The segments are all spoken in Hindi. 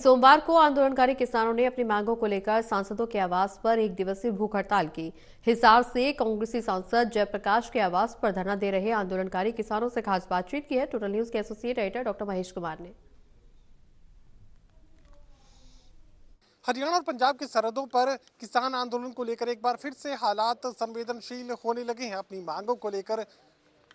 सोमवार को आंदोलनकारी किसानों ने अपनी मांगों को लेकर सांसदों के आवास पर एक दिवसीय भूख हड़ताल की। हिसार से कांग्रेसी सांसद जयप्रकाश के आवास पर धरना दे रहे आंदोलनकारी किसानों से खास बातचीत की है टोटल न्यूज के associate editor doctor Mahesh Kumar ने। हरियाणा और पंजाब की सरहदों पर किसान आंदोलन को लेकर एक बार फिर से हालात संवेदनशील होने लगे हैं। अपनी मांगों को लेकर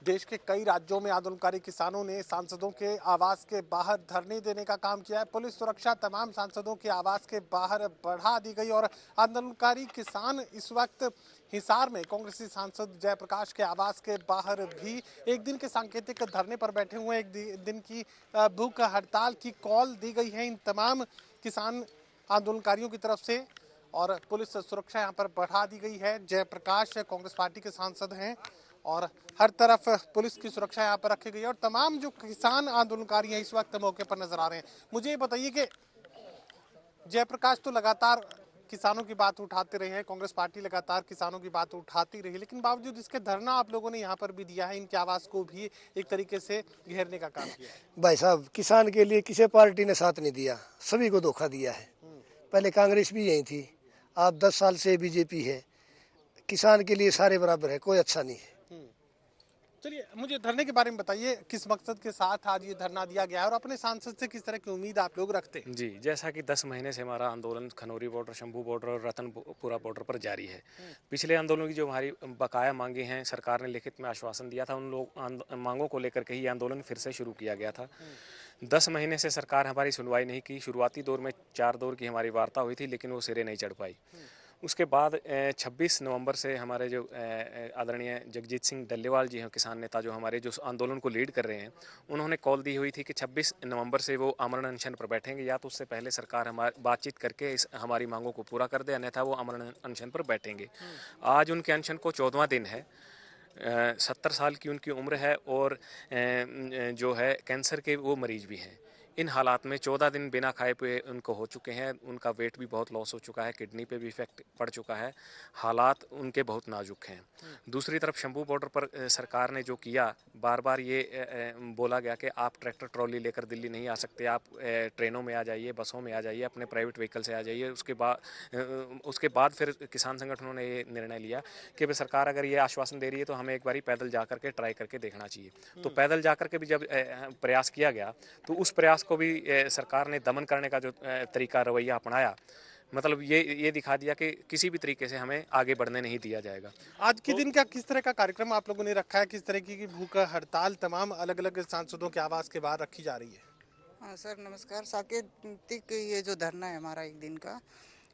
देश के कई राज्यों में आंदोलनकारी किसानों ने सांसदों के आवास के बाहर धरने देने का काम किया है। पुलिस सुरक्षा तमाम सांसदों के आवास के बाहर बढ़ा दी गई और आंदोलनकारी किसान इस वक्त हिसार में कांग्रेसी सांसद जयप्रकाश के आवास के बाहर भी एक दिन के सांकेतिक धरने पर बैठे हुए हैं। एक दिन की भूख हड़ताल की कॉल दी गई है इन तमाम किसान आंदोलनकारियों की तरफ से और पुलिस सुरक्षा यहां पर बढ़ा दी गई है। जयप्रकाश कांग्रेस पार्टी के सांसद हैं और हर तरफ पुलिस की सुरक्षा यहां पर रखी गई है और तमाम जो किसान आंदोलनकारी हैं इस वक्त मौके पर नजर आ रहे हैं। मुझे ये बताइए कि जयप्रकाश तो लगातार किसानों की बात उठाते रहे हैं, कांग्रेस पार्टी लगातार किसानों की बात उठाती रही, लेकिन बावजूद इसके धरना आप लोगों ने यहाँ पर भी दिया है, इनके आवास को भी एक तरीके से घेरने का काम किया है। भाई साहब, किसान के लिए किसी पार्टी ने साथ नहीं दिया, सभी को धोखा दिया है। पहले कांग्रेस भी यही थी, अब 10 साल से बीजेपी है। किसान के लिए सारे बराबर है, कोई अच्छा नहीं है। चलिए, मुझे धरने के बारे में बताइए, किस मकसद के साथ आज ये धरना दिया गया है और अपने सांसद से किस तरह की उम्मीद आप लोग रखते हैं? जी, जैसा कि 10 महीने से हमारा आंदोलन खनौरी बॉर्डर, शंभू बॉर्डर और रतनपुरा बॉर्डर पर जारी है। पिछले आंदोलन की जो हमारी बकाया मांगे हैं, सरकार ने लिखित में आश्वासन दिया था, उन लोग मांगों को लेकर के ही आंदोलन फिर से शुरू किया गया था। 10 महीने से सरकार हमारी सुनवाई नहीं की। शुरुआती दौर में 4 दौर की हमारी वार्ता हुई थी, लेकिन वो सिरे नहीं चढ़ पाई। उसके बाद 26 नवंबर से हमारे जो आदरणीय जगजीत सिंह डल्लेवाल जी हैं, किसान नेता जो हमारे जो आंदोलन को लीड कर रहे हैं, उन्होंने कॉल दी हुई थी कि 26 नवंबर से वो आमरण अनशन पर बैठेंगे, या तो उससे पहले सरकार हमारी बातचीत करके इस हमारी मांगों को पूरा कर दे, अन्यथा वो आमरण अनशन पर बैठेंगे। आज उनके अनशन को 14वां दिन है। 70 साल की उनकी उम्र है और जो है कैंसर के वो मरीज भी हैं। इन हालात में 14 दिन बिना खाए पिए उनको हो चुके हैं। उनका वेट भी बहुत लॉस हो चुका है, किडनी पे भी इफेक्ट पड़ चुका है, हालात उनके बहुत नाजुक हैं। दूसरी तरफ शंभू बॉर्डर पर सरकार ने जो किया, बार बार ये बोला गया कि आप ट्रैक्टर ट्रॉली लेकर दिल्ली नहीं आ सकते, आप ट्रेनों में आ जाइए, बसों में आ जाइए, अपने प्राइवेट व्हीकल से आ जाइए। उसके बाद फिर किसान संगठनों ने ये निर्णय लिया कि भाई सरकार अगर ये आश्वासन दे रही है तो हमें एक बारी पैदल जा करके ट्राई करके देखना चाहिए। तो पैदल जा करके भी जब प्रयास किया गया तो उस प्रयास को भी सरकार ने दमन करने का जो तरीका रवैया अपनाया, मतलब ये दिखा दिया कि किसी भी तरीके से हमें आगे बढ़ने नहीं दिया जाएगा। आज के दिन का किस तरह का कार्यक्रम आप लोगों ने रखा है? किस तरह की भूख हड़ताल तमाम अलग अलग सांसदों के आवास के बाहर रखी जा रही है? हाँ सर, नमस्कार। सांकेतिक ये जो धरना है हमारा एक दिन का,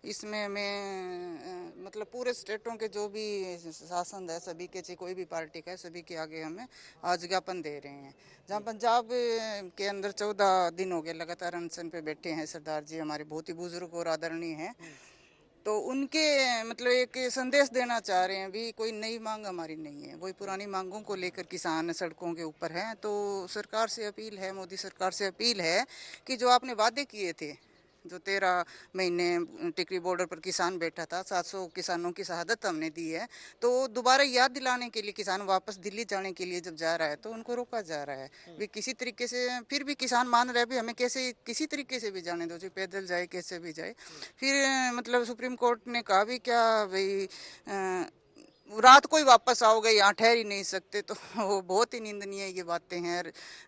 इसमें हमें मतलब पूरे स्टेटों के जो भी शासन है, सभी के, चाहे कोई भी पार्टी का है, सभी के आगे हमें आज ज्ञापन दे रहे हैं। जहाँ पंजाब के अंदर 14 दिन हो गए लगातार अनशन पे बैठे हैं सरदार जी, हमारे बहुत ही बुजुर्ग और आदरणीय हैं। तो उनके मतलब एक संदेश देना चाह रहे हैं, भी कोई नई मांग हमारी नहीं है, वही पुरानी मांगों को लेकर किसान सड़कों के ऊपर हैं। तो सरकार से अपील है, मोदी सरकार से अपील है कि जो आपने वादे किए थे, जो 13 महीने टिकरी बॉर्डर पर किसान बैठा था, 700 किसानों की शहादत हमने दी है, तो दोबारा याद दिलाने के लिए किसान वापस दिल्ली जाने के लिए जब जा रहा है तो उनको रोका जा रहा है। भी किसी तरीके से फिर भी किसान मान रहे हैं भी हमें कैसे किसी तरीके से भी जाने दो, जो पैदल जाए कैसे भी जाए। फिर मतलब सुप्रीम कोर्ट ने कहा भी क्या भाई रात को ही वापस आओगे, यहाँ ठहर ही नहीं सकते। तो वो बहुत ही निंदनीय ये बातें हैं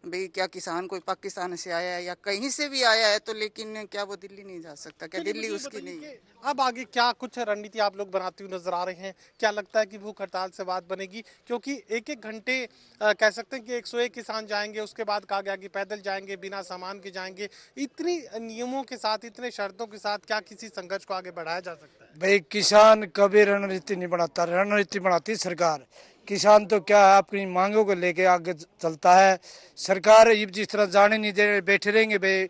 भाई। क्या किसान कोई पाकिस्तान से आया है या कहीं से भी आया है तो, लेकिन क्या वो दिल्ली नहीं जा सकता? क्या दिल्ली उसकी नहीं है? अब आगे क्या कुछ रणनीति आप लोग बनाते हुए नजर आ रहे हैं? क्या लगता है कि भूख हड़ताल से बात बनेगी? क्योंकि एक एक घंटे कह सकते हैं कि 101 किसान जाएंगे, उसके बाद कहा गया कि पैदल जाएंगे, बिना सामान के जाएंगे। इतनी नियमों के साथ, इतने शर्तों के साथ क्या किसी संघर्ष को आगे बढ़ाया जा सकता है? भाई, किसान कभी रणनीति नहीं बनाता, रणनीति बनाती सरकार। किसान तो क्या है, अपनी मांगों को लेके आगे चलता है। सरकार जिस तरह जाने नहीं दे, बैठे रहेंगे भाई,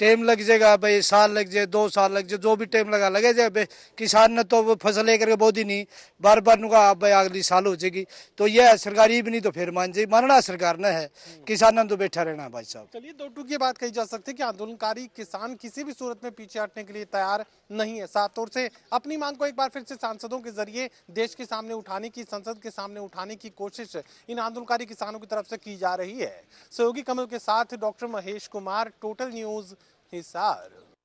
टाइम लग जाएगा भाई, साल लग जाए, 2 साल लग जाए, जो भी टाइम लगे जाए भाई। किसान ने तो वो फसल लेकर के बहुत ही नहीं, बार बार नुका भाई अगली साल हो जाएगी। तो यह सरकार ही भी नहीं तो फिर मान जाएगी, मानना सरकार ने है, किसान ने तो बैठा रहना भाई साहब। चलिए, 2 टूक ये बात कही जा सकती है कि आंदोलनकारी किसान किसी भी सूरत में पीछे हटने के लिए तैयार नहीं है। साफ तौर से अपनी मांग को एक बार फिर से सांसदों के जरिए देश के सामने उठाने की, संसद के सामने उठाने की कोशिश इन आंदोलनकारी किसानों की तरफ से की जा रही है। सहयोगी कमल के साथ doctor Mahesh Kumar, total news, Hisar.